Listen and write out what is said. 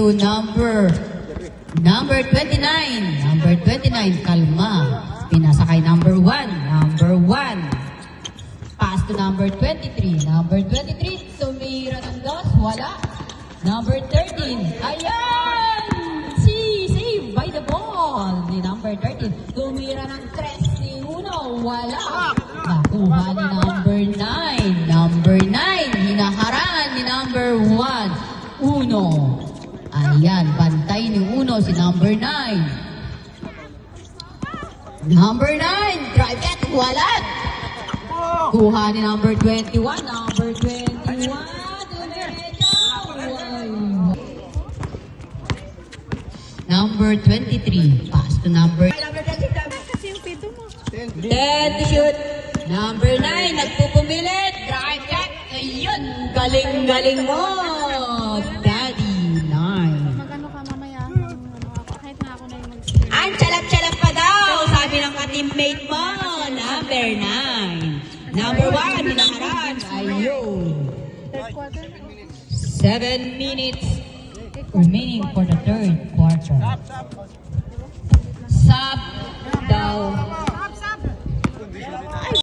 to number 29. Number 29, kalma. Pinasa kay number 1. Number 1. Pass to number 23. Number 23, sumira ng dos. Wala. Number 13. Ayan! Save by the ball ni number 13. Tumira ng 3 si Uno. Wala. Nakuha ni number 9. Number 9. Hinaharaan ni number 1. Uno. Ayan, bantay ni Uno si number 9. Number 9. Drive it. Wala. Kuha ni number 21. Number 21. Number 23. Pass to number 10 to shoot. Number 9. Nagpupumilit. Drive it. Ayun. Galing-galing mo. Daddy 9. Magano ka mamaya? Kahit na ako na yung mag-stream. Ang chalap-chalap pa daw. Sabi ng ka-teammate mo. Number 9. Number 1. Hinaharap. Ayun. Third quarter. 7 minutes remaining for the third quarter. Sub daw.